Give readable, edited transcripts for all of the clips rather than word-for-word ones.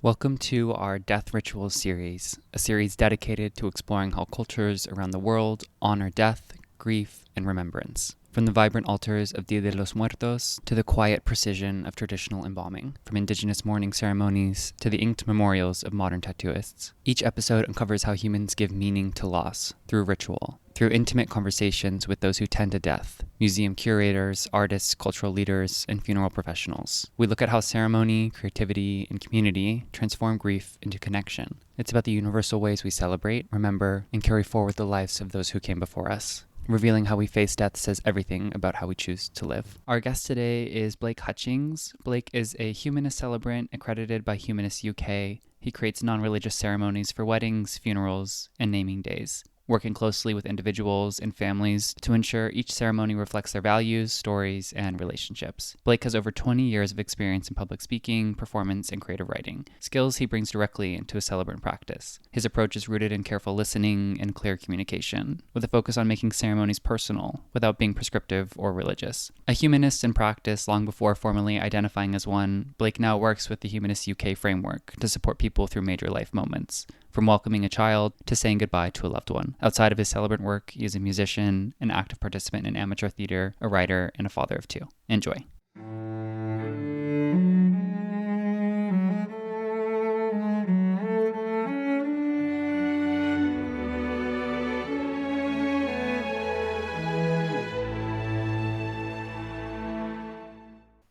Welcome to our Death Rituals series, a series dedicated to exploring how cultures around the world honor death, grief, and remembrance. From the vibrant altars of Dia de los Muertos to the quiet precision of traditional embalming, from indigenous mourning ceremonies to the inked memorials of modern tattooists. Each episode uncovers how humans give meaning to loss through ritual, through intimate conversations with those who tend to death, museum curators, artists, cultural leaders, and funeral professionals. We look at how ceremony, creativity, and community transform grief into connection. It's about the universal ways we celebrate, remember, and carry forward the lives of those who came before us. Revealing how we face death says everything about how we choose to live. Our guest today is Blake Hutchings. Blake is a Humanist Celebrant accredited by Humanists UK. He creates non-religious ceremonies for weddings, funerals, and naming days, working closely with individuals and families to ensure each ceremony reflects their values, stories, and relationships. Blake has over 20 years of experience in public speaking, performance, and creative writing, skills he brings directly into a celebrant practice. His approach is rooted in careful listening and clear communication, with a focus on making ceremonies personal without being prescriptive or religious. A humanist in practice long before formally identifying as one, Blake now works with the Humanist UK framework to support people through major life moments, from welcoming a child to saying goodbye to a loved one. Outside of his celebrant work, he is a musician, an active participant in amateur theater, a writer, and a father of two. Enjoy.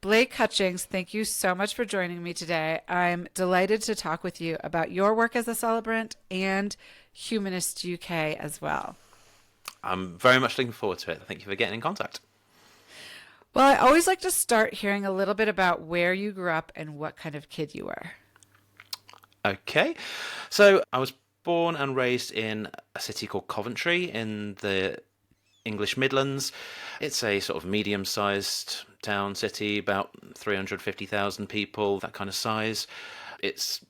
Blake Hutchings, thank you so much for joining me today. I'm delighted to talk with you about your work as a celebrant and Humanist UK as well. I'm very much looking forward to it. Thank you for getting in contact. Well, I always like to start hearing a little bit about where you grew up and what kind of kid you were. Okay, so I was born and raised in a city called Coventry in the English Midlands. It's a sort of medium-sized town, city, about 350,000 people, that kind of size. It's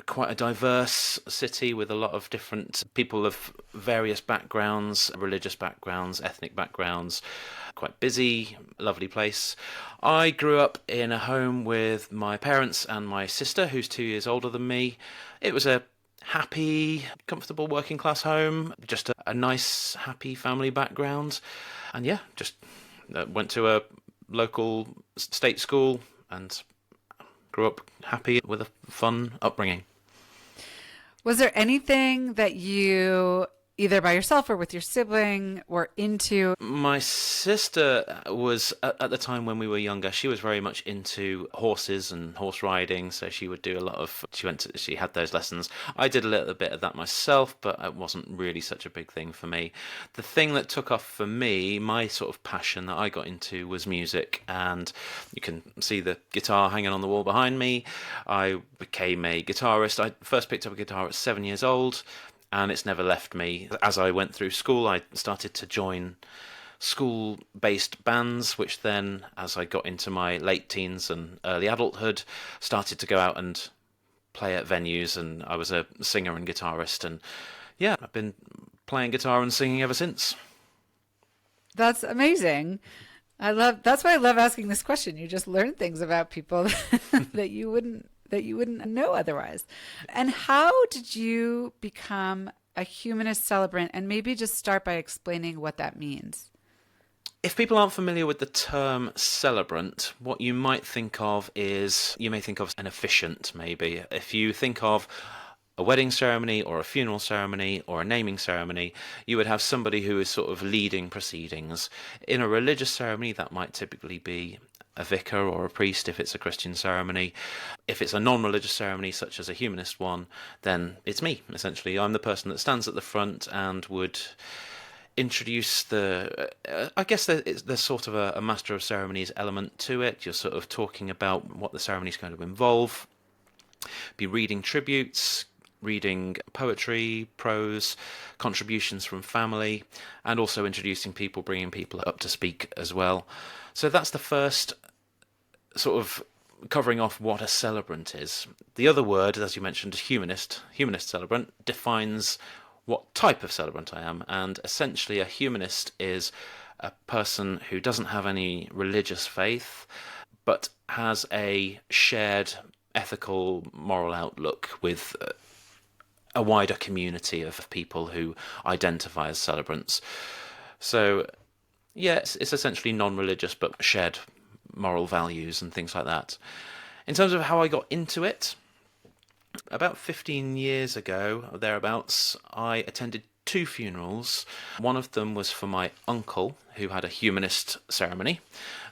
quite a diverse city with a lot of different people of various backgrounds, religious backgrounds, ethnic backgrounds. Quite busy, lovely place. I grew up in a home with my parents and my sister, who's 2 years older than me. It was a happy, comfortable working class home, just a nice, happy family background. And yeah, just went to a local state school and grew up happy with a fun upbringing. Was there anything that you, either by yourself or with your sibling, were into? My sister was, at the time when we were younger, she was very much into horses and horse riding, so she would do a lot of, she had those lessons. I did a little bit of that myself, but it wasn't really such a big thing for me. The thing that took off for me, my sort of passion that I got into, was music, and you can see the guitar hanging on the wall behind me. I became a guitarist. I first picked up a guitar at 7 years old, and it's never left me. As I went through school, I started to join school-based bands, which then, as I got into my late teens and early adulthood, started to go out and play at venues, and I was a singer and guitarist, and yeah, I've been playing guitar and singing ever since. That's amazing. That's why I love asking this question. You just learn things about people that you wouldn't know otherwise. And how did you become a humanist celebrant? And maybe just start by explaining what that means. If people aren't familiar with the term celebrant, what you might think of is, you may think of an officiant, maybe. If you think of a wedding ceremony or a funeral ceremony or a naming ceremony, you would have somebody who is sort of leading proceedings. In a religious ceremony, that might typically be a vicar or a priest if it's a Christian ceremony. If it's a non-religious ceremony, such as a humanist one, then it's me, essentially. I'm the person that stands at the front and would introduce I guess there's sort of a master of ceremonies element to it. You're sort of talking about what the ceremony is going to involve, be reading tributes, reading poetry, prose, contributions from family, and also introducing people, bringing people up to speak as well. So that's the first sort of covering off what a celebrant is. The other word, as you mentioned, humanist celebrant, defines what type of celebrant I am, and essentially a humanist is a person who doesn't have any religious faith, but has a shared ethical, moral outlook with a wider community of people who identify as celebrants. So, yeah, it's essentially non-religious but shared moral values and things like that. In terms of how I got into it, about 15 years ago, or thereabouts, I attended 2 funerals. One of them was for my uncle, who had a humanist ceremony,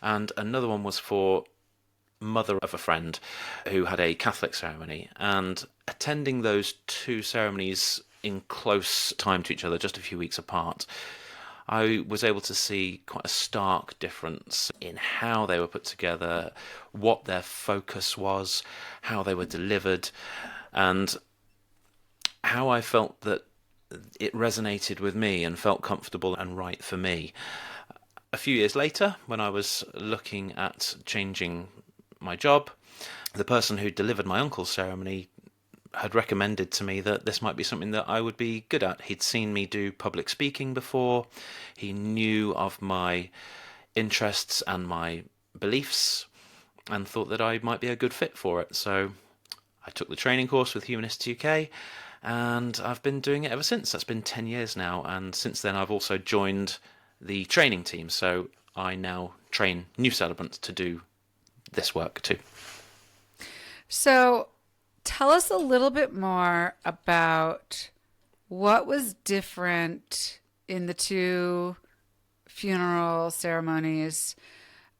and another one was for mother of a friend who had a Catholic ceremony. And attending those 2 ceremonies in close time to each other, just a few weeks apart, I was able to see quite a stark difference in how they were put together, what their focus was, how they were delivered, and how I felt that it resonated with me and felt comfortable and right for me. A few years later, when I was looking at changing my job, the person who delivered my uncle's ceremony had recommended to me that this might be something that I would be good at. He'd seen me do public speaking before. He knew of my interests and my beliefs and thought that I might be a good fit for it. So I took the training course with Humanists UK, and I've been doing it ever since. That's been 10 years now, and since then I've also joined the training team, so I now train new celebrants to do this work too. So tell us a little bit more about what was different in the 2 funeral ceremonies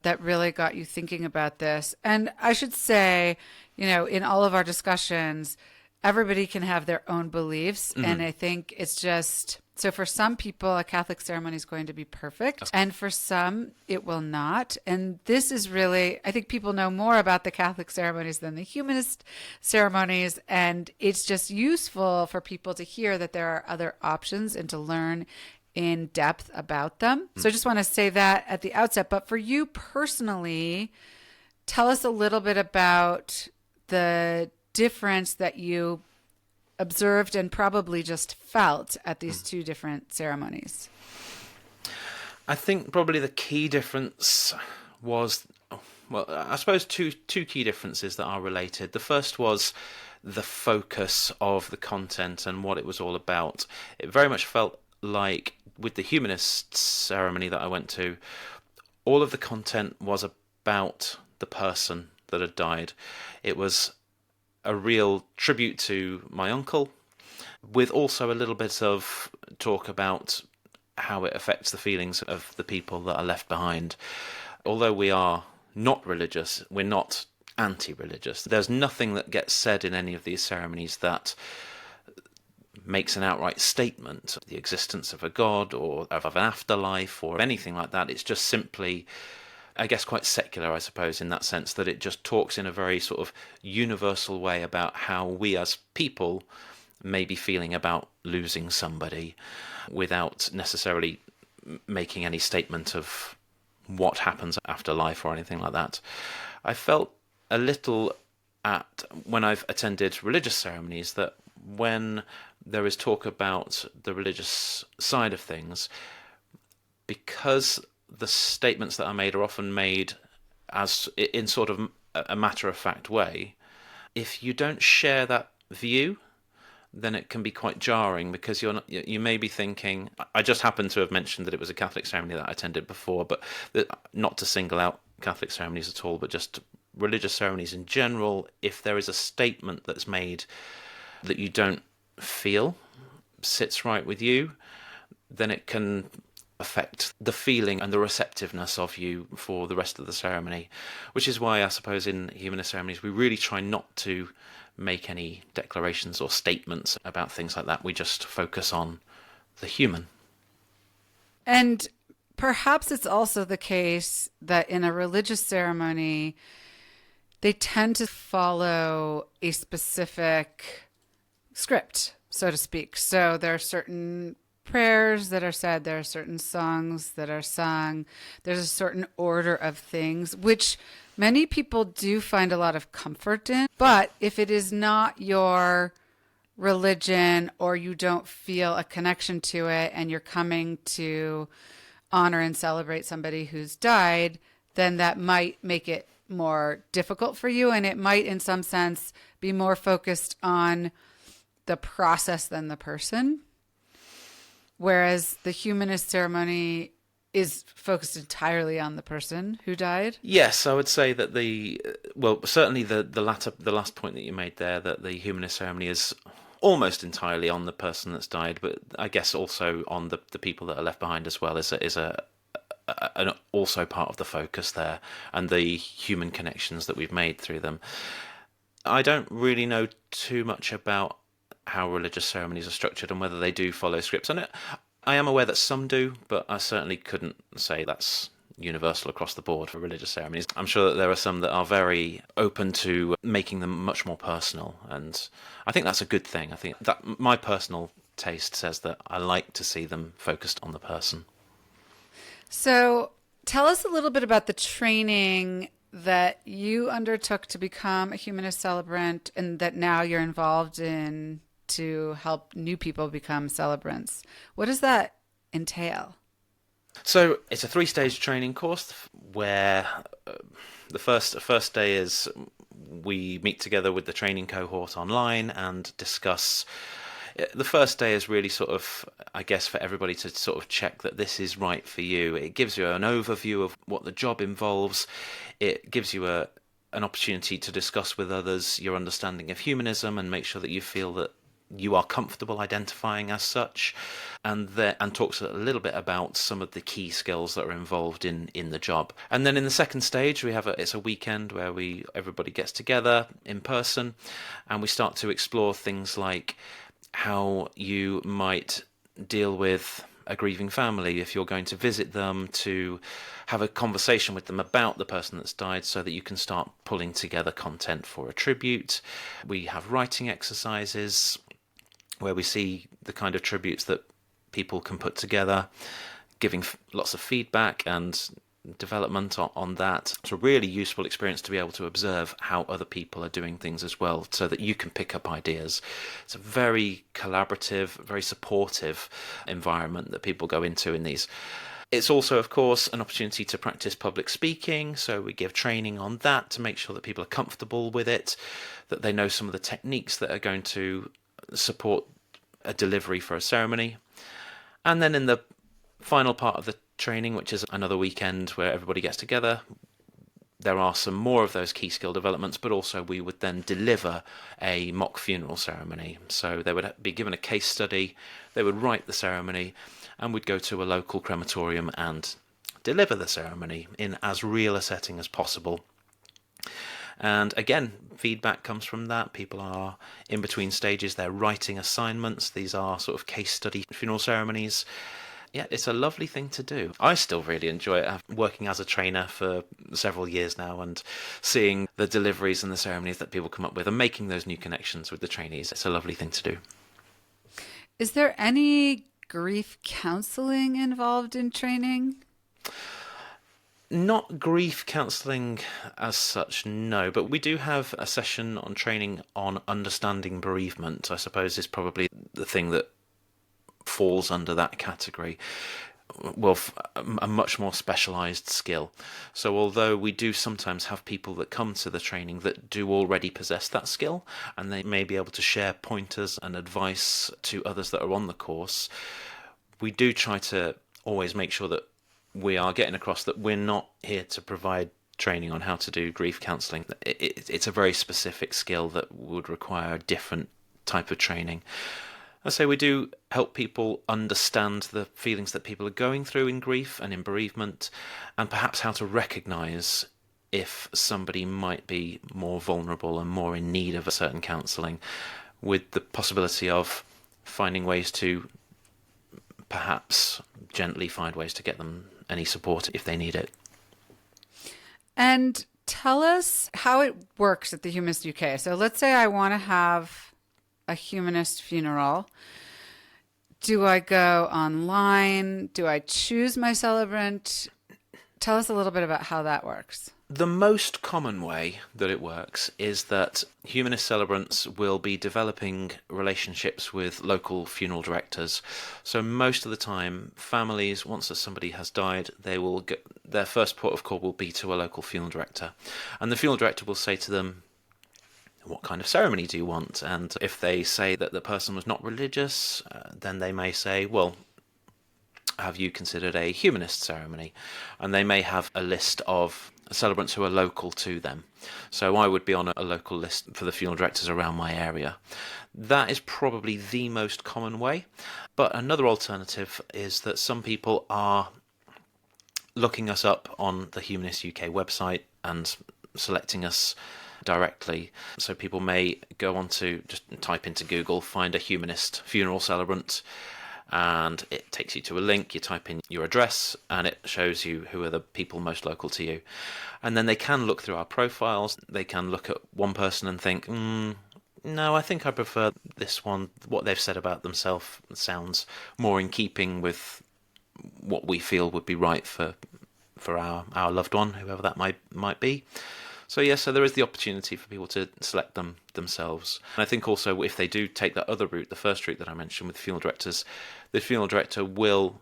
that really got you thinking about this. And I should say, in all of our discussions, everybody can have their own beliefs. Mm-hmm. And I think it's just, so for some people, a Catholic ceremony is going to be perfect. Okay. And for some, it will not. And this is really, I think people know more about the Catholic ceremonies than the humanist ceremonies. And it's just useful for people to hear that there are other options and to learn in depth about them. So I just want to say that at the outset. But for you personally, tell us a little bit about the difference that you observed and probably just felt at these 2 different ceremonies. I think probably the key difference was, well, I suppose two key differences that are related. The first was the focus of the content and what it was all about. It very much felt like with the humanist ceremony that I went to, all of the content was about the person that had died. It was a real tribute to my uncle, with also a little bit of talk about how it affects the feelings of the people that are left behind. Although we are not religious, we're not anti-religious. There's nothing that gets said in any of these ceremonies that makes an outright statement of the existence of a god or of an afterlife or anything like that. It's just simply, I guess, quite secular, I suppose, in that sense, that it just talks in a very sort of universal way about how we as people may be feeling about losing somebody without necessarily making any statement of what happens after life or anything like that. I felt a little when I've attended religious ceremonies, that when there is talk about the religious side of things, because the statements that are made are often made as in sort of a matter-of-fact way, if you don't share that view, then it can be quite jarring, because you may be thinking, I just happened to have mentioned that it was a Catholic ceremony that I attended before, but not to single out Catholic ceremonies at all, but just religious ceremonies in general. If there is a statement that's made that you don't feel sits right with you, then it can affect the feeling and the receptiveness of you for the rest of the ceremony, which is why I suppose in humanist ceremonies we really try not to make any declarations or statements about things like that. We just focus on the human. And perhaps it's also the case that in a religious ceremony, they tend to follow a specific script, so to speak. So there are certain prayers that are said, there are certain songs that are sung, there's a certain order of things, which many people do find a lot of comfort in. But if it is not your religion, or you don't feel a connection to it, and you're coming to honor and celebrate somebody who's died, then that might make it more difficult for you, and it might in some sense be more focused on the process than the person, whereas the humanist ceremony is focused entirely on the person who died. Yes, I would say that certainly the last point that you made there, that the humanist ceremony is almost entirely on the person that's died, but I guess also on the people that are left behind as well, is an also part of the focus there, and the human connections that we've made through them. I don't really know too much about how religious ceremonies are structured and whether they do follow scripts. And I am aware that some do, but I certainly couldn't say that's universal across the board for religious ceremonies. I'm sure that there are some that are very open to making them much more personal, and I think that's a good thing. I think that my personal taste says that I like to see them focused on the person. So tell us a little bit about the training that you undertook to become a humanist celebrant and that now you're involved in to help new people become celebrants. What does that entail? So it's a 3-stage training course where the first day is we meet together with the training cohort online and discuss. The first day is really sort of, I guess, for everybody to sort of check that this is right for you. It gives you an overview of what the job involves. It gives you an opportunity to discuss with others your understanding of humanism and make sure that you feel that you are comfortable identifying as such, and talks a little bit about some of the key skills that are involved in the job. And then in the second stage, it's a weekend where everybody gets together in person, and we start to explore things like how you might deal with a grieving family if you're going to visit them, to have a conversation with them about the person that's died so that you can start pulling together content for a tribute. We have writing exercises where we see the kind of tributes that people can put together, giving lots of feedback and development on that. It's a really useful experience to be able to observe how other people are doing things as well, so that you can pick up ideas. It's a very collaborative, very supportive environment that people go into in these. It's also, of course, an opportunity to practice public speaking, so we give training on that to make sure that people are comfortable with it, that they know some of the techniques that are going to support a delivery for a ceremony. And then in the final part of the training, which is another weekend where everybody gets together, there are some more of those key skill developments, but also we would then deliver a mock funeral ceremony. So they would be given a case study, they would write the ceremony, and we'd go to a local crematorium and deliver the ceremony in as real a setting as possible. And again, feedback comes from that. People are in between stages, they're writing assignments. These are sort of case study funeral ceremonies. Yeah, it's a lovely thing to do. I still really enjoy it. I've been working as a trainer for several years now, and seeing the deliveries and the ceremonies that people come up with and making those new connections with the trainees, it's a lovely thing to do. Is there any grief counseling involved in training? Not grief counselling as such, no, but we do have a session on training on understanding bereavement. I suppose is probably the thing that falls under that category. Well, a much more specialised skill. So although we do sometimes have people that come to the training that do already possess that skill, and they may be able to share pointers and advice to others that are on the course, we do try to always make sure that we are getting across that we're not here to provide training on how to do grief counselling. It's a very specific skill that would require a different type of training. I say we do help people understand the feelings that people are going through in grief and in bereavement, and perhaps how to recognise if somebody might be more vulnerable and more in need of a certain counselling, with the possibility of finding ways to perhaps gently find ways to get them any support if they need it. And tell us how it works at the Humanist UK. So let's say I want to have a humanist funeral. Do I go online? Do I choose my celebrant? Tell us a little bit about how that works. The most common way that it works is that humanist celebrants will be developing relationships with local funeral directors. So most of the time, families, once somebody has died, they will get, their first port of call will be to a local funeral director. And the funeral director will say to them, what kind of ceremony do you want? And if they say that the person was not religious, then they may say, well, have you considered a humanist ceremony? And they may have a list of celebrants who are local to them. So I would be on a local list for the funeral directors around my area. That is probably the most common way. But another alternative is that some people are looking us up on the Humanist UK website and selecting us directly. So people may go on to just type into Google, find a humanist funeral celebrant, and it takes you to a link. You type in your address and it shows you who are the people most local to you. And then they can look through our profiles. They can look at one person and think, no, I think I prefer this one. What they've said about themselves sounds more in keeping with what we feel would be right for our loved one, whoever that might be. So yes, so there is the opportunity for people to select them themselves. And I think also if they do take that other route, the first route that I mentioned with funeral directors, the funeral director will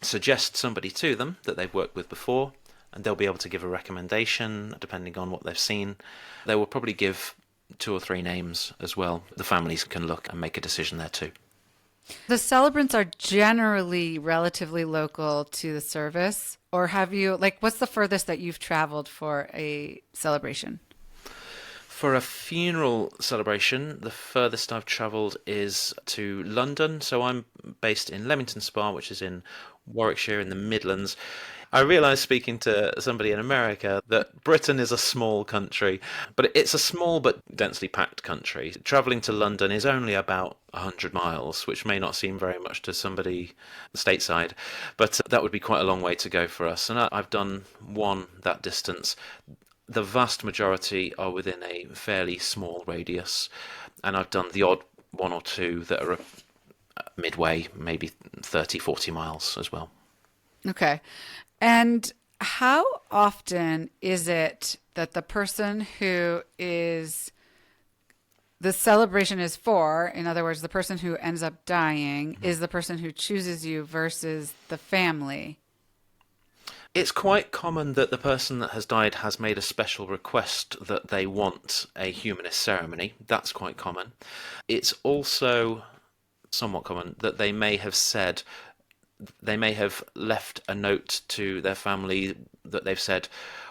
suggest somebody to them that they've worked with before, and they'll be able to give a recommendation depending on what they've seen. They will probably give 2 or 3 names as well. The families can look and make a decision there too. The celebrants are generally relatively local to the service, or have you, like, what's the furthest that you've traveled for a celebration? For a funeral celebration, the furthest I've travelled is to London. So I'm based in Leamington Spa, which is in Warwickshire in the Midlands. I realised speaking to somebody in America that Britain is a small country, but it's a small but densely packed country. Travelling to London is only about 100 miles, which may not seem very much to somebody stateside, but that would be quite a long way to go for us. And I've done one that distance. The vast majority are within a fairly small radius, and I've done the odd 1 or 2 that are midway, maybe 30, 40 miles as well. Okay. And how often is it that the person who is the celebration is for, in other words, the person who ends up dying, is the person who chooses you versus the family? It's quite common that the person that has died has made a special request that they want a humanist ceremony. That's quite common. It's also somewhat common that they may have left a note to their family that they've said,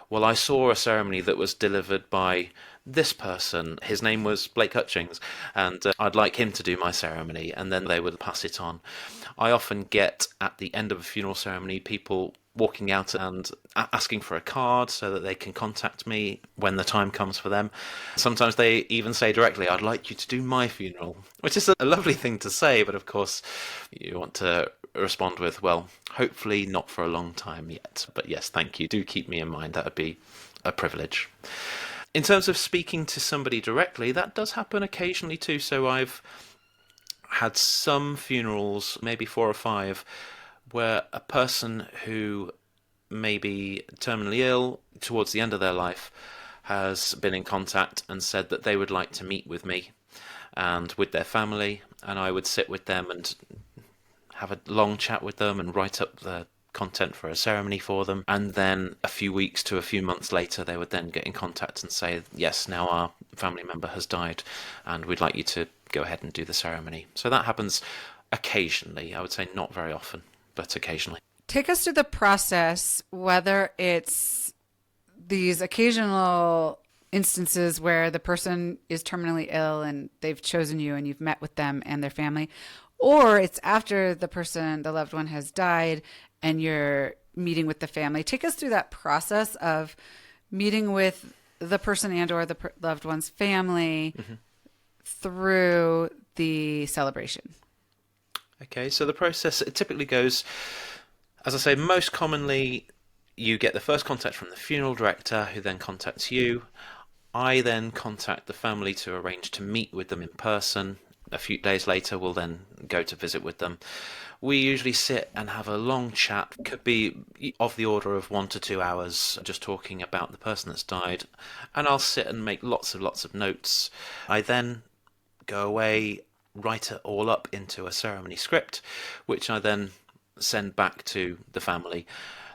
well, I saw a ceremony that was delivered by this person. His name was Blake Hutchings, and I'd like him to do my ceremony, and then they would pass it on. I often get, at the end of a funeral ceremony, people walking out and asking for a card so that they can contact me when the time comes for them. Sometimes they even say directly, I'd like you to do my funeral, which is a lovely thing to say, but of course you want to respond with, well, hopefully not for a long time yet, but yes, thank you, do keep me in mind, that would be a privilege. In terms of speaking to somebody directly, that does happen occasionally too. So I've had some funerals, maybe 4 or 5, where a person who may be terminally ill towards the end of their life has been in contact and said that they would like to meet with me and with their family, and I would sit with them and have a long chat with them and write up the content for a ceremony for them. And then a few weeks to a few months later, they would then get in contact and say, yes, now our family member has died and we'd like you to go ahead and do the ceremony. So that happens occasionally. I would say not very often, but occasionally. Take us through the process, whether it's these occasional instances where the person is terminally ill and they've chosen you and you've met with them and their family, or it's after the loved one has died and you're meeting with the family. Take us through that process of meeting with the person and or the loved one's family through the celebration. Okay, so the process, it typically goes, as I say, most commonly you get the first contact from the funeral director, who then contacts you. I then contact the family to arrange to meet with them in person. a few days later, we'll then go to visit with them. We usually sit and have a long chat, could be of the order of 1 to 2 hours, just talking about the person that's died. And I'll sit and make lots of notes. I then go away, write it all up into a ceremony script, which I then send back to the family.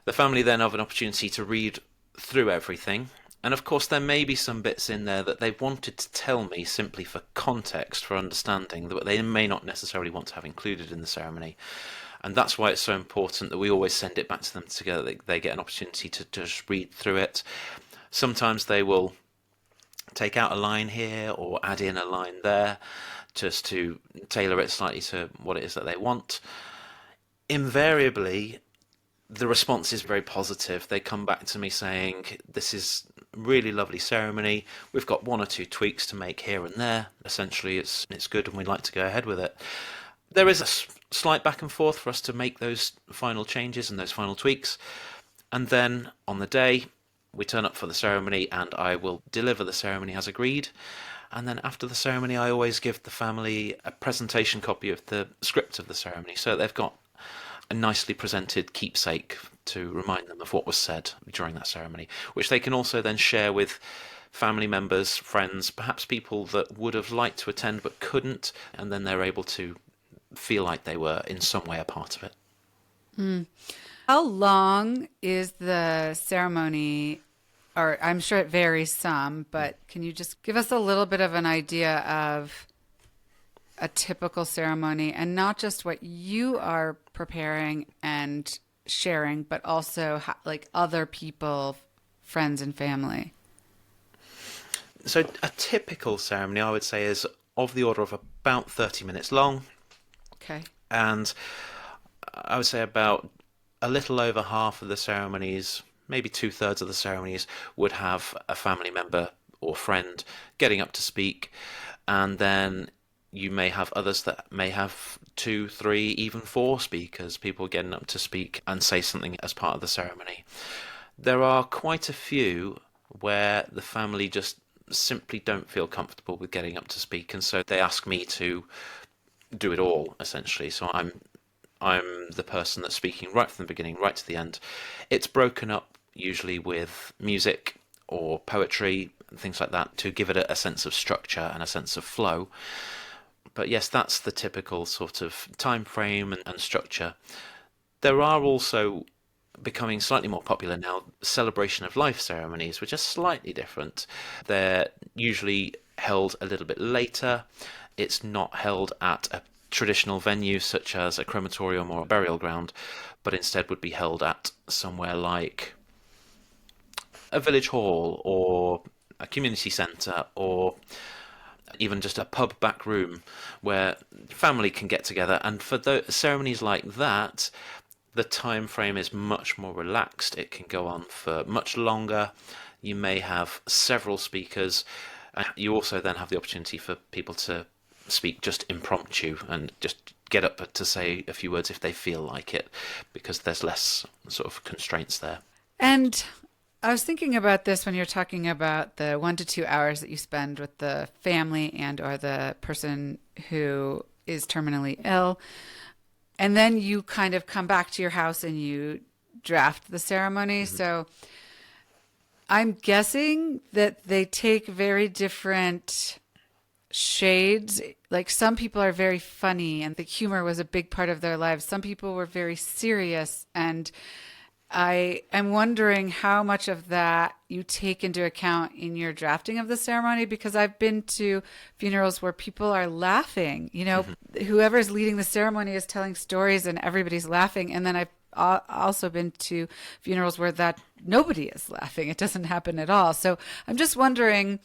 The family then have an opportunity to read through everything. And of course, there may be some bits in there that they wanted to tell me simply for context, for understanding, that they may not necessarily want to have included in the ceremony. And that's why it's so important that we always send it back to them together. They get an opportunity to just read through it. Sometimes they will take out a line here or add in a line there, just to tailor it slightly to what it is that they want. Invariably, the response is very positive. They come back to me saying, this is really lovely ceremony. We've got 1 or 2 tweaks to make here and there. Essentially, it's good and we'd like to go ahead with it. There is a slight back and forth for us to make those final changes and those final tweaks. And then on the day, we turn up for the ceremony and I will deliver the ceremony as agreed. And then after the ceremony, I always give the family a presentation copy of the script of the ceremony, so they've got a nicely presented keepsake to remind them of what was said during that ceremony, which they can also then share with family members, friends, perhaps people that would have liked to attend but couldn't, and then they're able to feel like they were in some way a part of it. How long is the ceremony? Or I'm sure it varies some, but can you just give us a little bit of an idea of a typical ceremony, and not just what you are preparing and sharing, but also like other people, friends and family? So a typical ceremony, I would say, is of the order of about 30 minutes long. Okay. And I would say about a little over half of the ceremonies, maybe 2/3 of the ceremonies, would have a family member or friend getting up to speak. And then you may have others that may have 2, 3, even 4 speakers, people getting up to speak and say something as part of the ceremony. There are quite a few where the family just simply don't feel comfortable with getting up to speak, and so they ask me to do it all, essentially. So I'm the person that's speaking right from the beginning, right to the end. It's broken up usually with music or poetry, things like that, to give it a sense of structure and a sense of flow. But yes, that's the typical sort of time frame and structure. There are also, becoming slightly more popular now, celebration of life ceremonies, which are slightly different. They're usually held a little bit later. It's not held at a traditional venue such as a crematorium or a burial ground, but instead would be held at somewhere like a village hall or a community centre, or even just a pub back room where family can get together. And for ceremonies like that, the time frame is much more relaxed. It can go on for much longer. You may have several speakers. You also then have the opportunity for people to speak just impromptu and just get up to say a few words if they feel like it, because there's less sort of constraints there. And I was thinking about this when you're talking about the 1 to 2 hours that you spend with the family and or the person who is terminally ill. And then you kind of come back to your house and you draft the ceremony. Mm-hmm. So I'm guessing that they take very different shades. Like some people are very funny and the humor was a big part of their lives. Some people were very serious, and I am wondering how much of that you take into account in your drafting of the ceremony, because I've been to funerals where people are laughing. You know, mm-hmm. Whoever's leading the ceremony is telling stories and everybody's laughing. And then I've also been to funerals where that nobody is laughing. It doesn't happen at all. So I'm just wondering,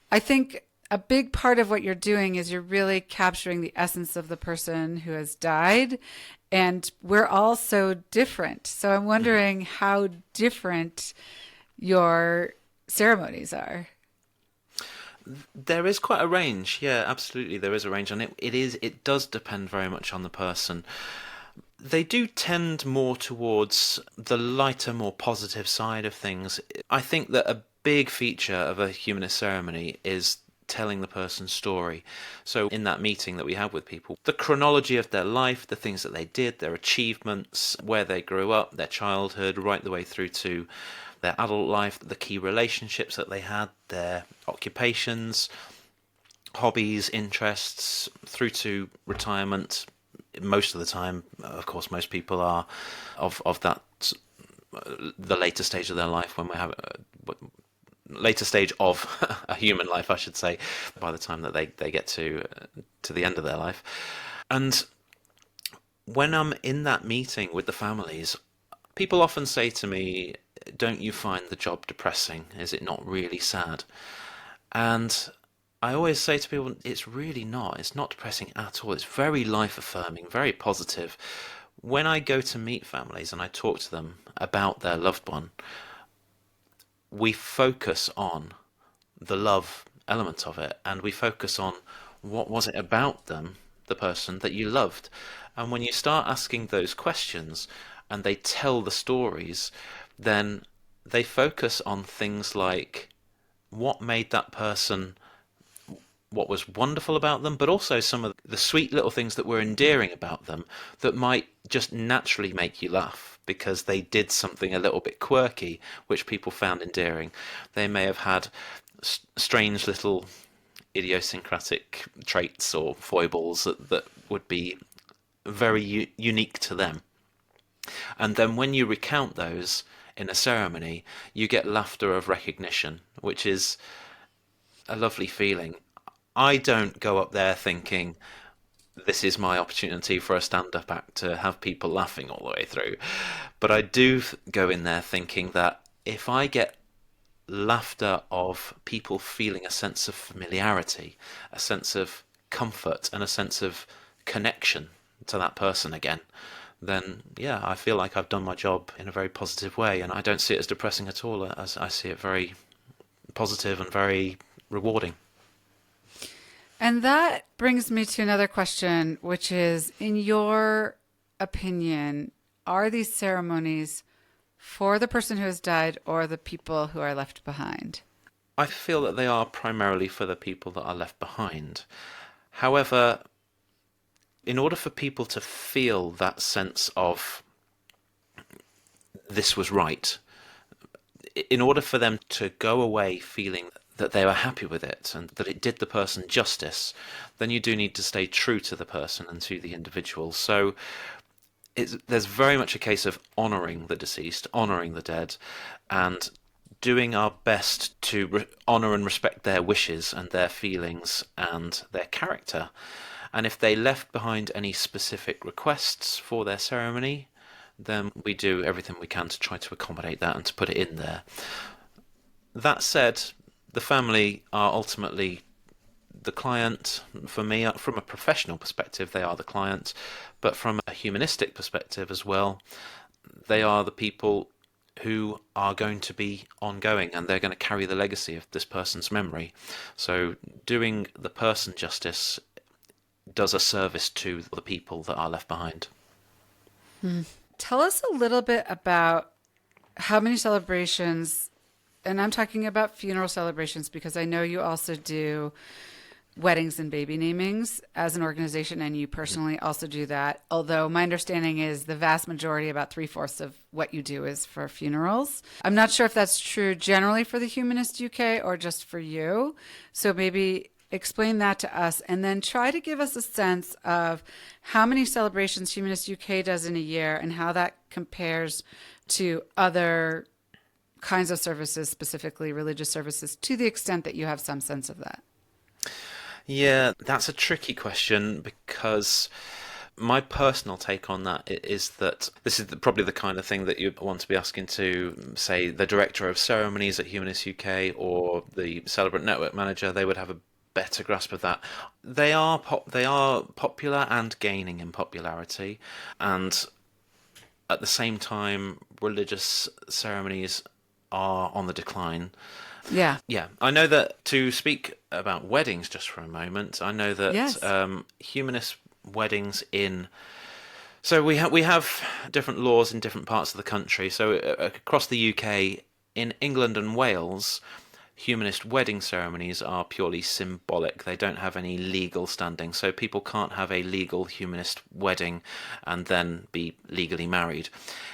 I think a big part of what you're doing is you're really capturing the essence of the person who has died. And we're all so different. So I'm wondering how different your ceremonies are. There is quite a range. Yeah, absolutely. There is a range. And it does depend very much on the person. They do tend more towards the lighter, more positive side of things. I think that a big feature of a humanist ceremony is telling the person's story. So in that meeting that we have with people, the chronology of their life, the things that they did, their achievements, where they grew up, their childhood, right the way through to their adult life, the key relationships that they had, their occupations, hobbies, interests, through to retirement. Most of the time, of course, most people are of that the later stage of their life, when we have later stage of a human life, I should say, by the time that they get to the end of their life. And when I'm in that meeting with the families, people often say to me, don't you find the job depressing? Is it not really sad? And I always say to people, it's really not. It's not depressing at all. It's very life affirming, very positive. When I go to meet families and I talk to them about their loved one, we focus on the love element of it, and we focus on what was it about them, the person, that you loved. And when you start asking those questions and they tell the stories, then they focus on things like what made that person, what was wonderful about them, but also some of the sweet little things that were endearing about them that might just naturally make you laugh because they did something a little bit quirky which people found endearing. They may have had strange little idiosyncratic traits or foibles that would be very unique to them. And then when you recount those in a ceremony, you get laughter of recognition, which is a lovely feeling. I don't go up there thinking, this is my opportunity for a stand-up act to have people laughing all the way through. But I do go in there thinking that if I get laughter of people feeling a sense of familiarity, a sense of comfort, and a sense of connection to that person again, then yeah, I feel like I've done my job in a very positive way, and I don't see it as depressing at all. As I see it very positive and very rewarding. And that brings me to another question, which is, in your opinion, are these ceremonies for the person who has died or the people who are left behind? I feel that they are primarily for the people that are left behind. However, in order for people to feel that sense of this was right, in order for them to go away feeling that they were happy with it and that it did the person justice, then you do need to stay true to the person and to the individual. So there's very much a case of honouring the deceased, honouring the dead, and doing our best to honour and respect their wishes and their feelings and their character. And if they left behind any specific requests for their ceremony, then we do everything we can to try to accommodate that and to put it in there. That said, the family are ultimately the client. For me, from a professional perspective, they are the client, but from a humanistic perspective as well, they are the people who are going to be ongoing, and they're going to carry the legacy of this person's memory. So doing the person justice does a service to the people that are left behind. Tell us a little bit about how many celebrations, and I'm talking about funeral celebrations because I know you also do weddings and baby namings as an organization, and you personally also do that. Although my understanding is the vast majority, about 3/4 of what you do, is for funerals. I'm not sure if that's true generally for the Humanist UK or just for you. So maybe explain that to us, and then try to give us a sense of how many celebrations Humanist UK does in a year and how that compares to other kinds of services, specifically religious services, to the extent that you have some sense of that. Yeah, that's a tricky question because my personal take on that is that this is probably the kind of thing that you want to be asking to, say, the director of ceremonies at Humanist UK or the Celebrant Network manager. They would have a better grasp of that. They are popular and gaining in popularity, and at the same time, religious ceremonies are on the decline. Yeah. Yeah, I know that, to speak about weddings just for a moment, I know that Yes. humanist weddings in... So we have different laws in different parts of the country. So across the UK, in England and Wales, Humanist wedding ceremonies are purely symbolic. They don't have any legal standing, so people can't have a legal humanist wedding and then be legally married.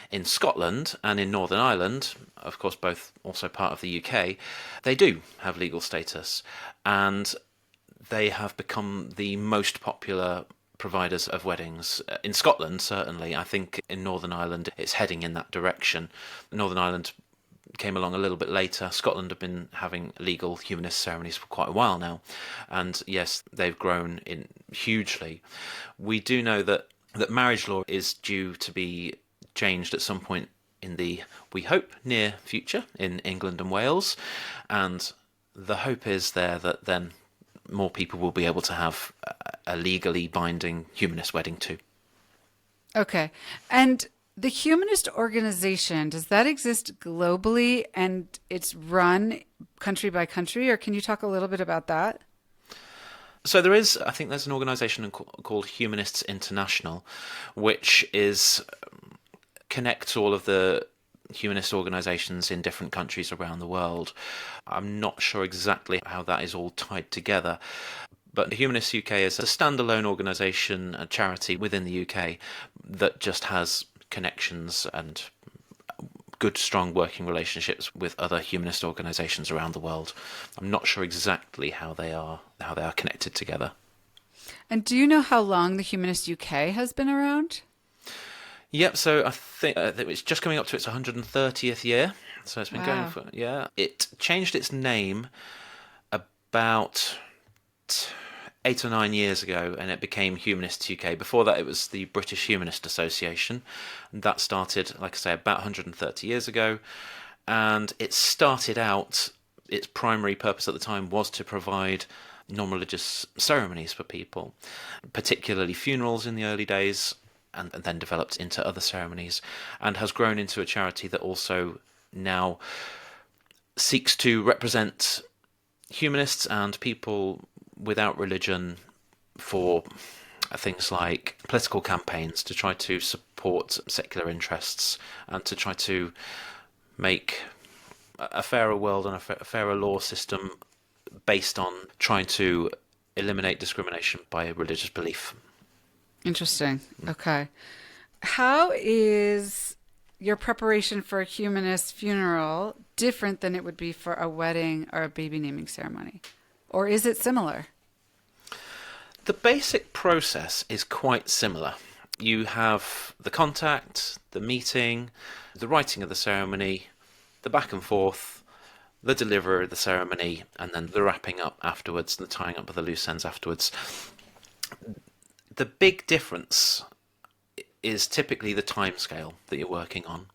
In Scotland and in Northern Ireland, of course both also part of the UK, they do have legal status, and they have become the most popular providers of weddings. In Scotland, certainly. I think in Northern Ireland it's heading in that direction. Northern Ireland came along a little bit later. Scotland have been having legal humanist ceremonies for quite a while now, and yes, they've grown in hugely. We do know that marriage law is due to be changed at some point in the, we hope, near future in England and Wales, and the hope is there that then more people will be able to have a legally binding humanist wedding too. Okay. And the Humanist organization, does that exist globally and it's run country by country, or can you talk a little bit about that? So there is, I think there's an organisation called Humanists International, which connects all of the humanist organisations in different countries around the world. I'm not sure exactly how that is all tied together, but Humanists UK is a standalone organisation, a charity within the UK that just has connections and good, strong working relationships with other humanist organisations around the world. I'm not sure exactly how they are connected together. And do you know how long the Humanist UK has been around? Yep, so I think it's just coming up to its 130th year. So it's been going for, yeah. It changed its name about 8 or 9 years ago, and it became Humanists UK. Before that, it was the British Humanist Association. And that started, like I say, about 130 years ago. And it started out, its primary purpose at the time was to provide non-religious ceremonies for people, particularly funerals in the early days, and then developed into other ceremonies, and has grown into a charity that also now seeks to represent humanists and people without religion for things like political campaigns, to try to support secular interests and to try to make a fairer world and a fairer law system based on trying to eliminate discrimination by religious belief. Interesting. Okay. How is your preparation for a humanist funeral different than it would be for a wedding or a baby naming ceremony? Or is it similar? The basic process is quite similar. You have the contact, the meeting, the writing of the ceremony, the back and forth, the delivery of the ceremony, and then the wrapping up afterwards, the tying up of the loose ends afterwards. The big difference is typically the timescale that you're working on.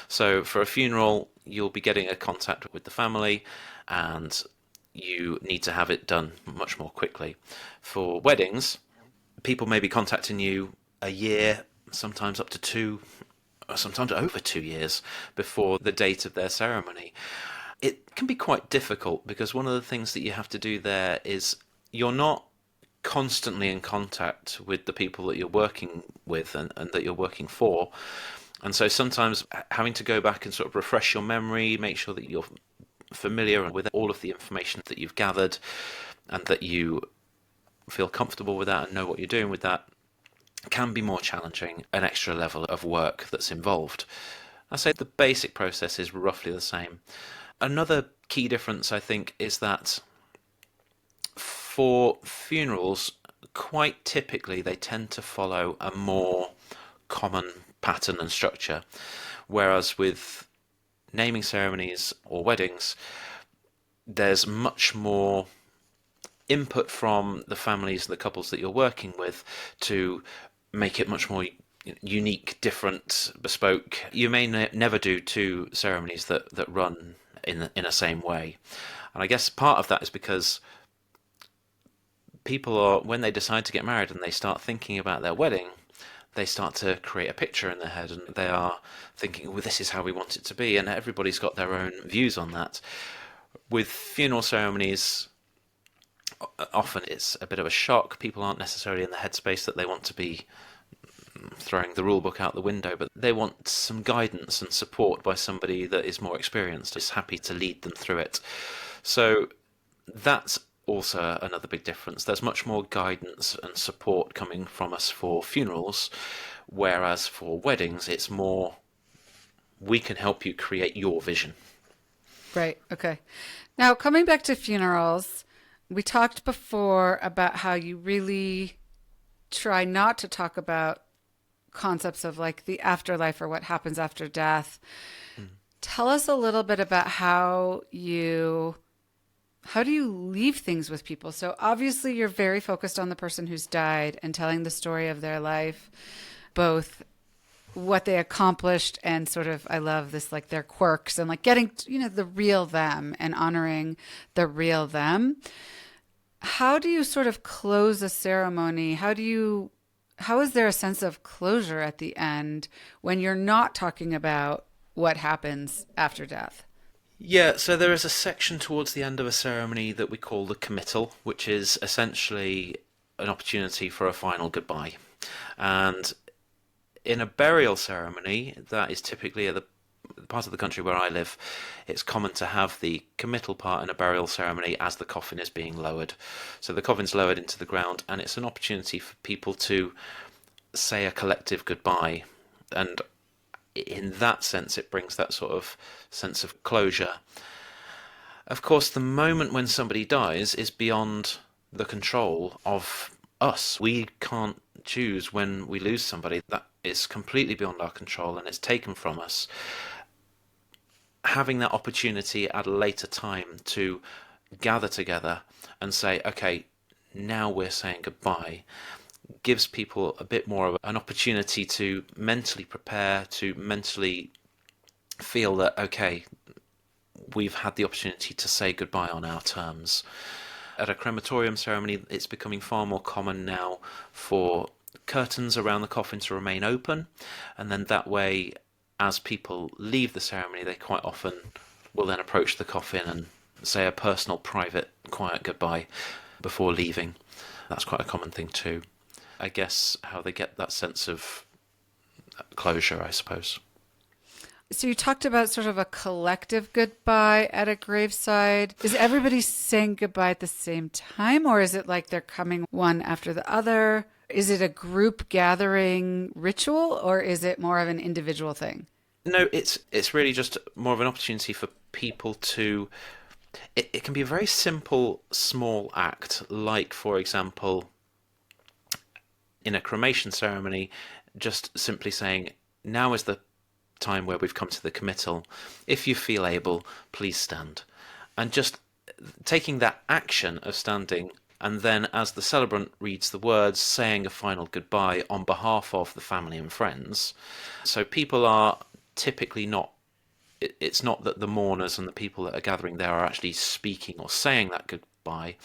So for a funeral, you'll be getting a contact with the family, and you need to have it done much more quickly. For weddings, people may be contacting you a year, sometimes up to 2, or sometimes over 2 years before the date of their ceremony. It can be quite difficult because one of the things that you have to do there is you're not constantly in contact with the people that you're working with and that you're working for. And so sometimes having to go back and sort of refresh your memory, make sure that you're familiar with all of the information that you've gathered and that you feel comfortable with that and know what you're doing with that, can be more challenging, an extra level of work that's involved. I say the basic process is roughly the same. Another key difference, I think, is that for funerals, quite typically they tend to follow a more common pattern and structure, whereas with naming ceremonies or weddings, there's much more input from the families and the couples that you're working with to make it much more unique, different, bespoke. You may never do 2 ceremonies that run in a same way. And I guess part of that is because people are, when they decide to get married and they start thinking about their wedding, they start to create a picture in their head and they are thinking, well, this is how we want it to be, and everybody's got their own views on that. With funeral ceremonies, often it's a bit of a shock. People aren't necessarily in the headspace that they want to be throwing the rule book out the window, but they want some guidance and support by somebody that is more experienced, is happy to lead them through it. So that's also another big difference. There's much more guidance and support coming from us for funerals, whereas for weddings, it's more we can help you create your vision. Right. Okay. Now, coming back to funerals, we talked before about how you really try not to talk about concepts of like the afterlife or what happens after death. Tell us a little bit about how do you leave things with people? So obviously you're very focused on the person who's died and telling the story of their life, both what they accomplished and sort of, I love this, like their quirks and like getting, the real them and honoring the real them. How do you sort of close a ceremony? How is there a sense of closure at the end when you're not talking about what happens after death? Yeah, so there is a section towards the end of a ceremony that we call the committal, which is essentially an opportunity for a final goodbye. And in a burial ceremony, that is typically at the part of the country where I live, it's common to have the committal part in a burial ceremony as the coffin is being lowered. So the coffin's lowered into the ground, and it's an opportunity for people to say a collective goodbye. And in that sense, it brings that sort of sense of closure. Of course, the moment when somebody dies is beyond the control of us. We can't choose when we lose somebody. That is completely beyond our control and it's taken from us. Having that opportunity at a later time to gather together and say, okay, now we're saying goodbye, gives people a bit more of an opportunity to mentally prepare, to mentally feel that, okay, we've had the opportunity to say goodbye on our terms. At a crematorium ceremony, it's becoming far more common now for curtains around the coffin to remain open, and then that way, as people leave the ceremony, they quite often will then approach the coffin and say a personal, private, quiet goodbye before leaving. That's quite a common thing too. I guess how they get that sense of closure, I suppose. So you talked about sort of a collective goodbye at a graveside. Is everybody saying goodbye at the same time, or is it like they're coming one after the other? Is it a group gathering ritual, or is it more of an individual thing? No, it's really just more of an opportunity for people to... It can be a very simple, small act, like, for example, in a cremation ceremony, just simply saying, now is the time where we've come to the committal. If you feel able, please stand. And just taking that action of standing, and then as the celebrant reads the words, saying a final goodbye on behalf of the family and friends. So people are typically not... It's not that the mourners and the people that are gathering there are actually speaking or saying that goodbye,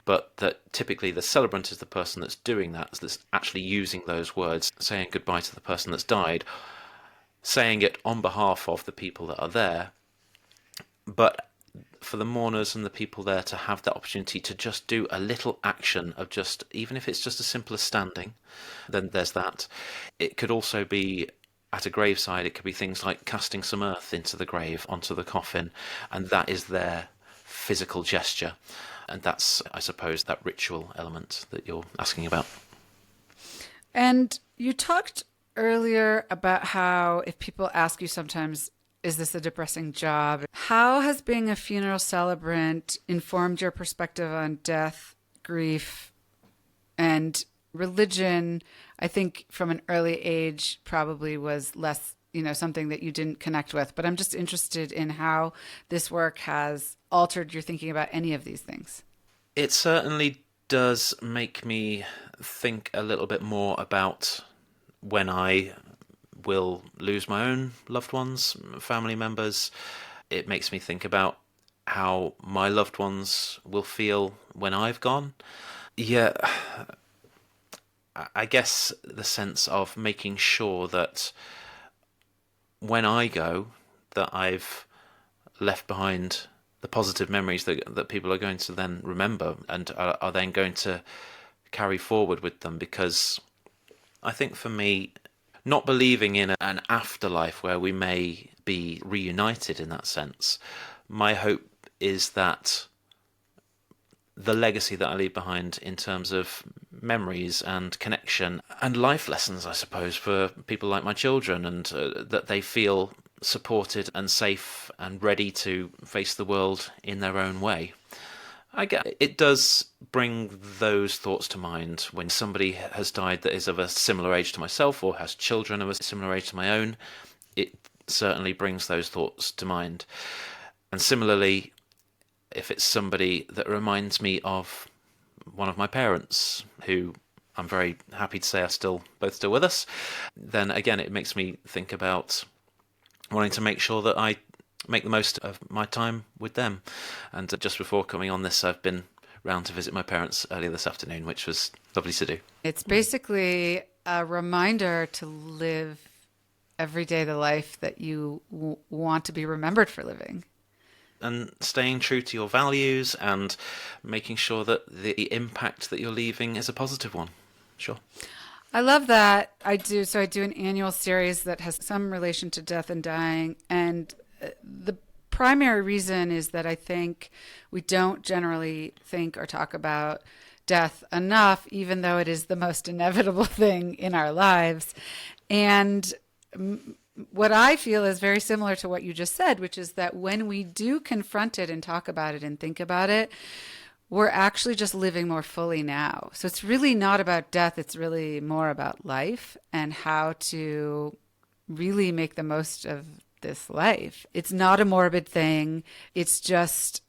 but that typically the celebrant is the person that's doing that's actually using those words, saying goodbye to the person that's died, saying it on behalf of the people that are there, but for the mourners and the people there to have that opportunity to just do a little action of just, even if it's just as simple as standing, then there's that. It could also be at a graveside, it could be things like casting some earth into the grave, onto the coffin, and that is their physical gesture. And that's, I suppose, that ritual element that you're asking about. And you talked earlier about how if people ask you sometimes, is this a depressing job? How has being a funeral celebrant informed your perspective on death, grief, and religion? I think from an early age probably was less, something that you didn't connect with. But I'm just interested in how this work has altered your thinking about any of these things. It certainly does make me think a little bit more about when I will lose my own loved ones, family members. It makes me think about how my loved ones will feel when I've gone. Yeah, I guess the sense of making sure that when I go, that I've left behind the positive memories that people are going to then remember and are then going to carry forward with them. Because I think for me, not believing in an afterlife where we may be reunited in that sense, my hope is that the legacy that I leave behind in terms of memories and connection and life lessons, I suppose, for people like my children, and that they feel supported and safe and ready to face the world in their own way. I get it does bring those thoughts to mind when somebody has died that is of a similar age to myself or has children of a similar age to my own. It certainly brings those thoughts to mind. And similarly, if it's somebody that reminds me of one of my parents, who I'm very happy to say are both still with us, then again it makes me think about wanting to make sure that I make the most of my time with them. And just before coming on this, I've been round to visit my parents earlier this afternoon, which was lovely to do. It's basically a reminder to live every day the life that you want to be remembered for living. And staying true to your values and making sure that the impact that you're leaving is a positive one. Sure. I love that. I do an annual series that has some relation to death and dying. And the primary reason is that I think we don't generally think or talk about death enough, even though it is the most inevitable thing in our lives. And what I feel is very similar to what you just said, which is that when we do confront it and talk about it and think about it, we're actually just living more fully now. So it's really not about death. It's really more about life and how to really make the most of this life. It's not a morbid thing. It's just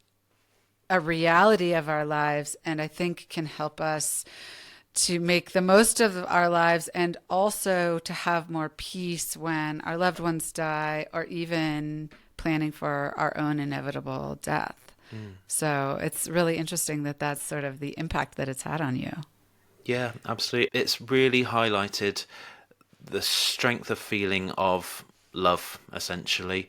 a reality of our lives, and I think can help us to make the most of our lives and also to have more peace when our loved ones die, or even planning for our own inevitable death. So it's really interesting that that's sort of the impact that it's had on you. Yeah, absolutely. It's really highlighted the strength of feeling of love, essentially.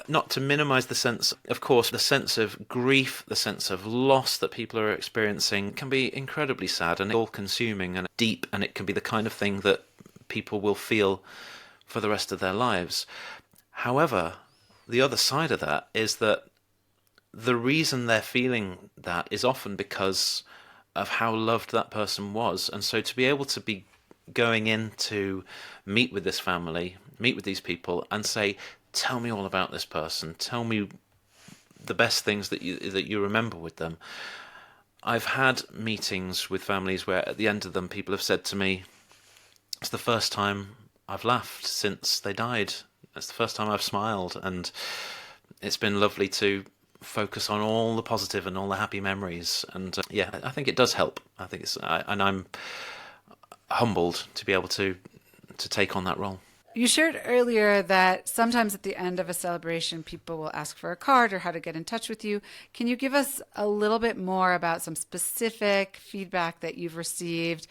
Not to minimize the sense, of course, the sense of grief, the sense of loss that people are experiencing can be incredibly sad and all-consuming and deep, and it can be the kind of thing that people will feel for the rest of their lives. However, the other side of that is that the reason they're feeling that is often because of how loved that person was. And so to be able to be going in to meet with this family, meet with these people and say, tell me all about this person, tell me the best things that you remember with them. I've had meetings with families where at the end of them people have said to me, it's the first time I've laughed since they died. It's the first time I've smiled, and it's been lovely to focus on all the positive and all the happy memories. And yeah, I think it does help. I think and I'm humbled to be able to take on that role. You shared earlier that sometimes at the end of a celebration, people will ask for a card or how to get in touch with you. Can you give us a little bit more about some specific feedback that you've received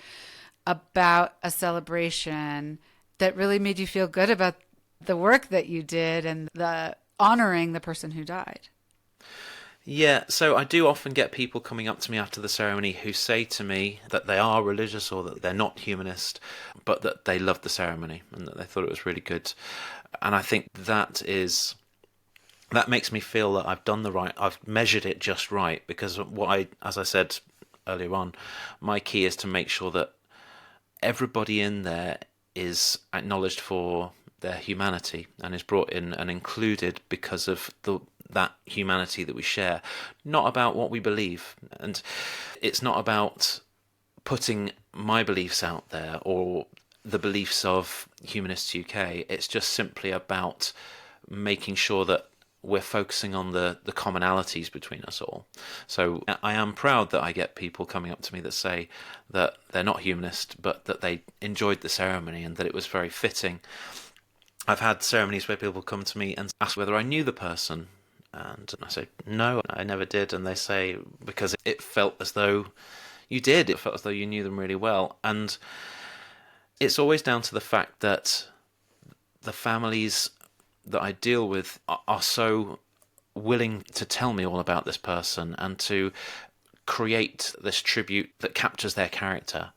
about a celebration that really made you feel good about the work that you did and the honoring the person who died? Yeah, so I do often get people coming up to me after the ceremony who say to me that they are religious or that they're not humanist, but that they loved the ceremony and that they thought it was really good. And I think that makes me feel that I've measured it just right, because as I said earlier on, my key is to make sure that everybody in there is acknowledged for their humanity and is brought in and included because of that humanity that we share, not about what we believe. And it's not about putting my beliefs out there or the beliefs of Humanists UK. It's just simply about making sure that we're focusing on the commonalities between us all. So I am proud that I get people coming up to me that say that they're not humanist, but that they enjoyed the ceremony and that it was very fitting. I've had ceremonies where people come to me and ask whether I knew the person. And I say, no, I never did. And they say, because it felt as though you did. It felt as though you knew them really well. And it's always down to the fact that the families that I deal with are so willing to tell me all about this person and to create this tribute that captures their character.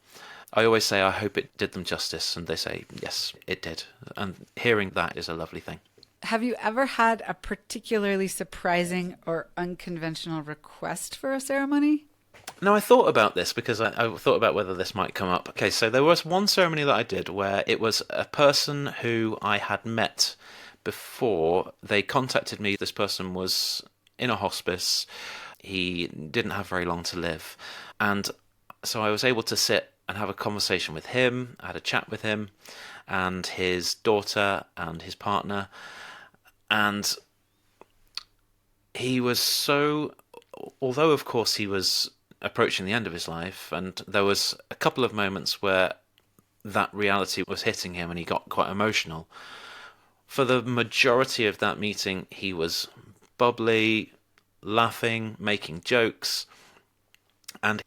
I always say, I hope it did them justice. And they say, yes, it did. And hearing that is a lovely thing. Have you ever had a particularly surprising or unconventional request for a ceremony? Now, I thought about this because I thought about whether this might come up. Okay, so there was one ceremony that I did where it was a person who I had met before. They contacted me. This person was in a hospice. He didn't have very long to live. And so I was able to sit and have a conversation with him. I had a chat with him and his daughter and his partner. And he was so, although of course he was approaching the end of his life, and there was a couple of moments where that reality was hitting him and he got quite emotional. For the majority of that meeting, he was bubbly, laughing, making jokes, and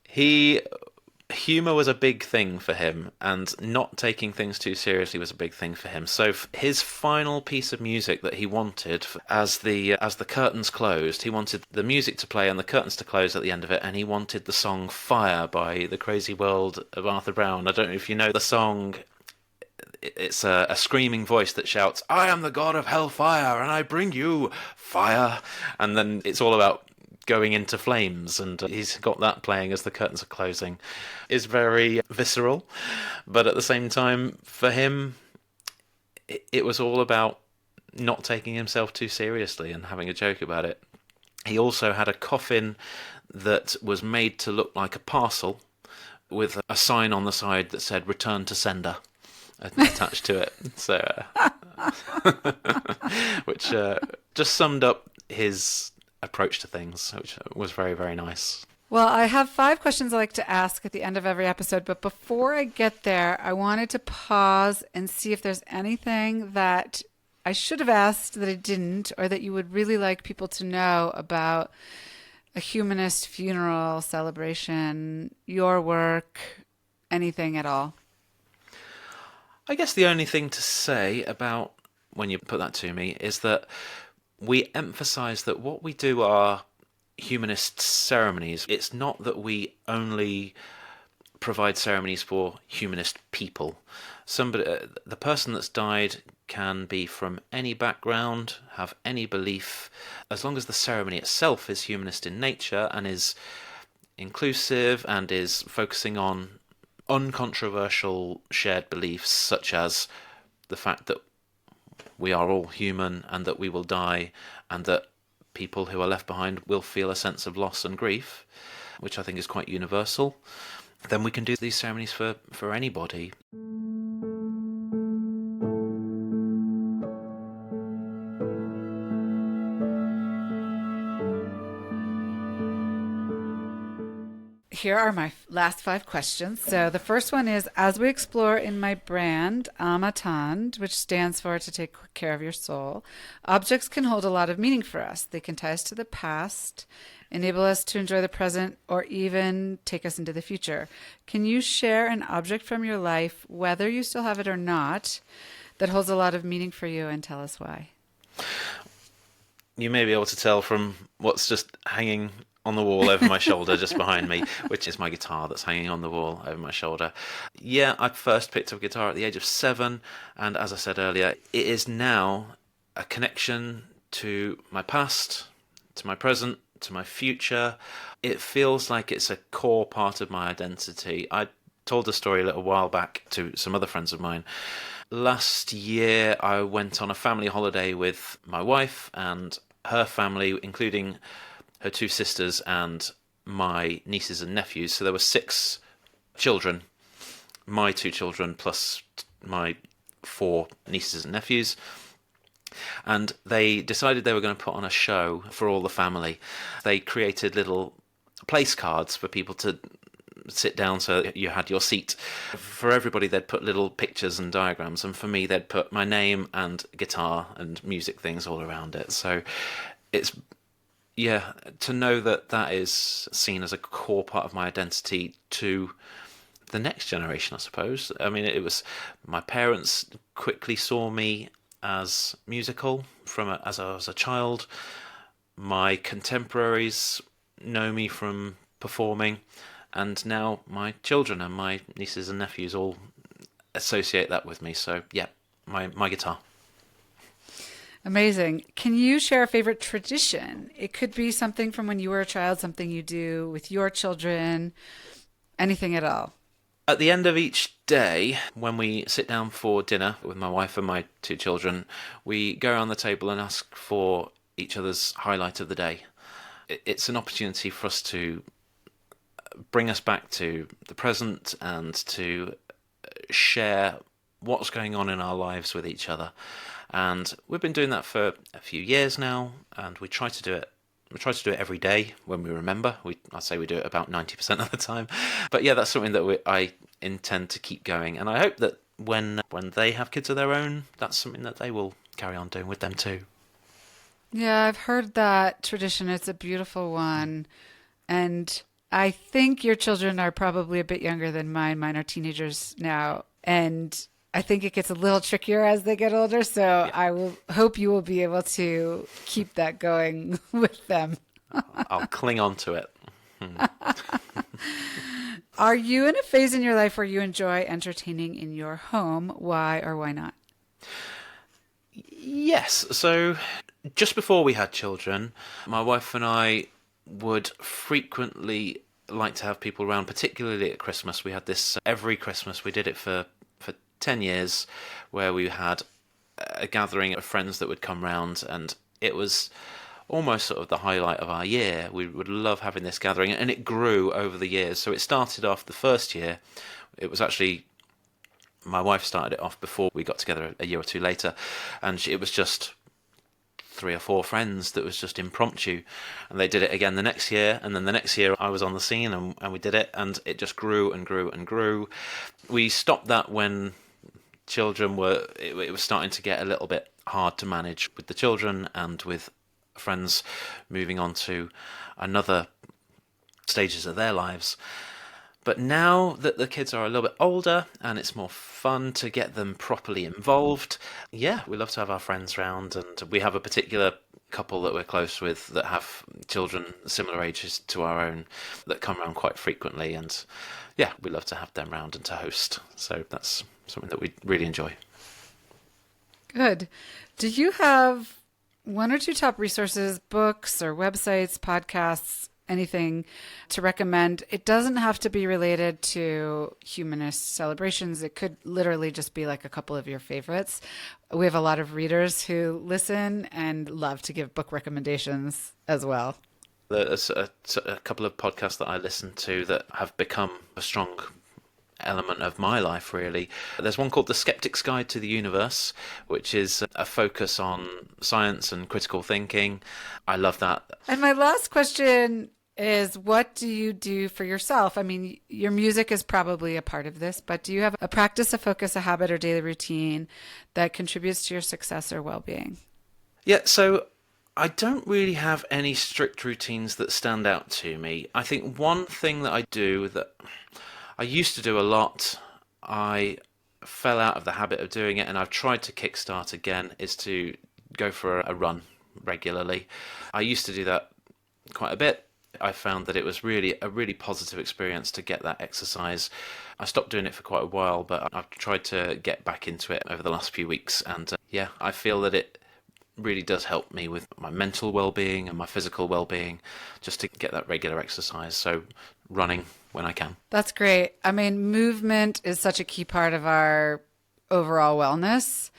humor was a big thing for him, and not taking things too seriously was a big thing for him. So his final piece of music that he wanted, as the curtains closed, he wanted the music to play and the curtains to close at the end of it, and he wanted the song "Fire" by The Crazy World of Arthur Brown. I don't know if you know the song. It's a screaming voice that shouts, "I am the god of hellfire, and I bring you fire." And then it's all about going into flames, and he's got that playing as the curtains are closing. Is very visceral, but at the same time, for him, it was all about not taking himself too seriously and having a joke about it. He also had a coffin that was made to look like a parcel with a sign on the side that said "Return to Sender" attached to it. So, which just summed up his approach to things, which was very, very nice. Well, I have 5 questions I like to ask at the end of every episode, but before I get there, I wanted to pause and see if there's anything that I should have asked that I didn't, or that you would really like people to know about a humanist funeral celebration, your work, anything at all. I guess the only thing to say about when you put that to me is that we emphasize that what we do are humanist ceremonies. It's not that we only provide ceremonies for humanist people. The person that's died can be from any background, have any belief, as long as the ceremony itself is humanist in nature and is inclusive and is focusing on uncontroversial shared beliefs, such as the fact that we are all human and that we will die, and that people who are left behind will feel a sense of loss and grief, which I think is quite universal. Then we can do these ceremonies for anybody. Here are my last 5 questions. So the first one is, as we explore in my brand, Amatand, which stands for to take care of your soul, objects can hold a lot of meaning for us. They can tie us to the past, enable us to enjoy the present, or even take us into the future. Can you share an object from your life, whether you still have it or not, that holds a lot of meaning for you, and tell us why? You may be able to tell from what's just hanging on the wall over my shoulder just behind me, which is my guitar that's hanging on the wall over my shoulder. Yeah, I first picked up guitar at the age of 7, and as I said earlier, it is now a connection to my past, to my present, to my future. It feels like it's a core part of my identity. I told the story a little while back to some other friends of mine. Last year, I went on a family holiday with my wife and her family, including her 2 sisters and my nieces and nephews. So there were 6 children, my 2 children plus my 4 nieces and nephews. And they decided they were going to put on a show for all the family. They created little place cards for people to sit down so you had your seat. For everybody, they'd put little pictures and diagrams, and for me, they'd put my name and guitar and music things all around it. So it's, yeah, to know that that is seen as a core part of my identity to the next generation, I suppose. I mean, it was, my parents quickly saw me as musical as I was a child. My contemporaries know me from performing, and now my children and my nieces and nephews all associate that with me. So yeah, my guitar. Amazing. Can you share a favorite tradition? It could be something from when you were a child, something you do with your children, anything at all. At the end of each day, when we sit down for dinner with my wife and my two children, we go around the table and ask for each other's highlight of the day. It's an opportunity for us to bring us back to the present and to share what's going on in our lives with each other. And we've been doing that for a few years now, and we try to do it. We try to do it every day when we remember. I'd say we do it about 90% of the time. But yeah, that's something that I intend to keep going, and I hope that when they have kids of their own, that's something that they will carry on doing with them too. Yeah, I've heard that tradition. It's a beautiful one. And I think your children are probably a bit younger than mine. Mine are teenagers now. And I think it gets a little trickier as they get older. So Yeah. I will hope you will be able to keep that going with them. I'll cling on to it. Are you in a phase in your life where you enjoy entertaining in your home? Why or why not? Yes, so just before we had children, my wife and I would frequently like to have people around, particularly at Christmas. We had this every Christmas. We did it for 10 years, where we had a gathering of friends that would come round, and it was almost sort of the highlight of our year. We would love having this gathering, and it grew over the years. So it started off the first year. It was actually, my wife started it off before we got together a year or two later, and it was just 3 or 4 friends that was just impromptu, and they did it again the next year, and then the next year I was on the scene, and we did it, and it just grew and grew and grew. We stopped that when it was starting to get a little bit hard to manage with the children and with friends moving on to another stages of their lives. But now that the kids are a little bit older and it's more fun to get them properly involved, yeah, we love to have our friends round, and we have a particular couple that we're close with that have children similar ages to our own that come around quite frequently, and yeah, we love to have them round and to host. So that's something that we really enjoy. Good. Do you have 1 or 2 top resources, books or websites, podcasts, anything to recommend? It doesn't have to be related to humanist celebrations. It could literally just be like a couple of your favorites. We have a lot of readers who listen and love to give book recommendations as well. There's a couple of podcasts that I listen to that have become a strong element of my life, really. There's one called The Skeptic's Guide to the Universe, which is a focus on science and critical thinking. I love that. And my last question is, what do you do for yourself? I mean, your music is probably a part of this, but do you have a practice, a focus, a habit, or daily routine that contributes to your success or well-being? Yeah, so I don't really have any strict routines that stand out to me. I think one thing that I do that I used to do a lot, I fell out of the habit of doing it, and I've tried to kickstart again, is to go for a run regularly. I used to do that quite a bit. I found that it was really a really positive experience to get that exercise. I stopped doing it for quite a while, but I've tried to get back into it over the last few weeks, and yeah, I feel that it really does help me with my mental well-being and my physical well-being, just to get that regular exercise. So running when I can. That's great. I mean, movement is such a key part of our overall wellness.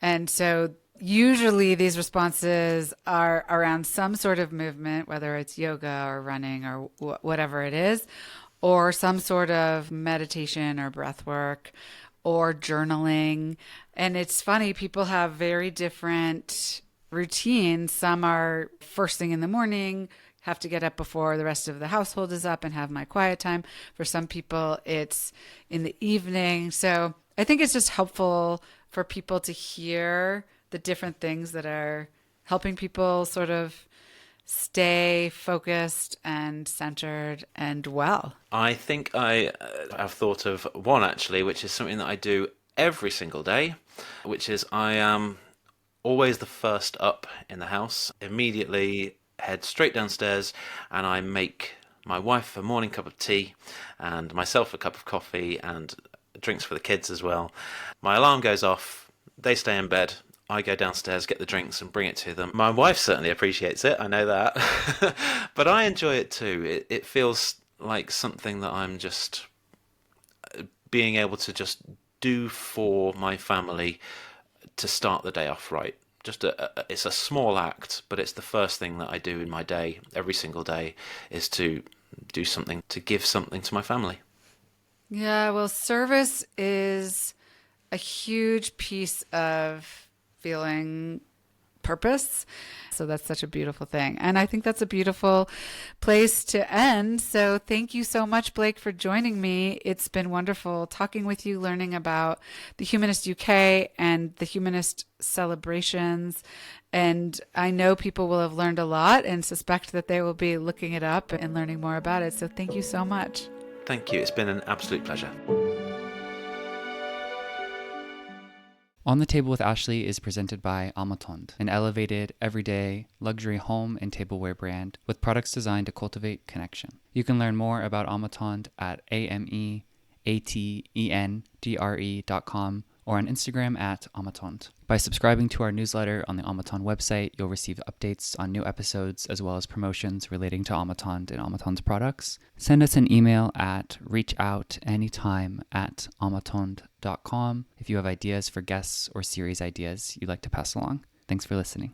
And so usually these responses are around some sort of movement, whether it's yoga or running or whatever it is, or some sort of meditation or breath work or journaling. And it's funny, people have very different routines. Some are first thing in the morning, have to get up before the rest of the household is up and have my quiet time. For some people, it's in the evening. So I think it's just helpful for people to hear the different things that are helping people sort of stay focused and centered and well. I think I have thought of one, actually, which is something that I do every single day, which is I am always the first up in the house. Immediately head straight downstairs, and I make my wife a morning cup of tea and myself a cup of coffee and drinks for the kids as well. My alarm goes off, they stay in bed, I go downstairs, get the drinks and bring it to them. My wife certainly appreciates it, I know that. But I enjoy it too. It feels like something that I'm just being able to just do for my family to start the day off right. It's a small act, but it's the first thing that I do in my day, every single day, is to do something, to give something to my family. Yeah, well, service is a huge piece of feeling purpose. So that's such a beautiful thing. And I think that's a beautiful place to end. So thank you so much, Blake, for joining me. It's been wonderful talking with you, learning about the Humanist UK and the Humanist celebrations. And I know people will have learned a lot and suspect that they will be looking it up and learning more about it. So thank you so much. Thank you. It's been an absolute pleasure. On the Table with Ashley is presented by Amatond, an elevated, everyday, luxury home and tableware brand with products designed to cultivate connection. You can learn more about Amatond at amatendre.com or on Instagram at Amatond. By subscribing to our newsletter on the Amatond website, you'll receive updates on new episodes as well as promotions relating to Amatond and Amatond's products. Send us an email at reachoutanytime@amatond.com if you have ideas for guests or series ideas you'd like to pass along. Thanks for listening.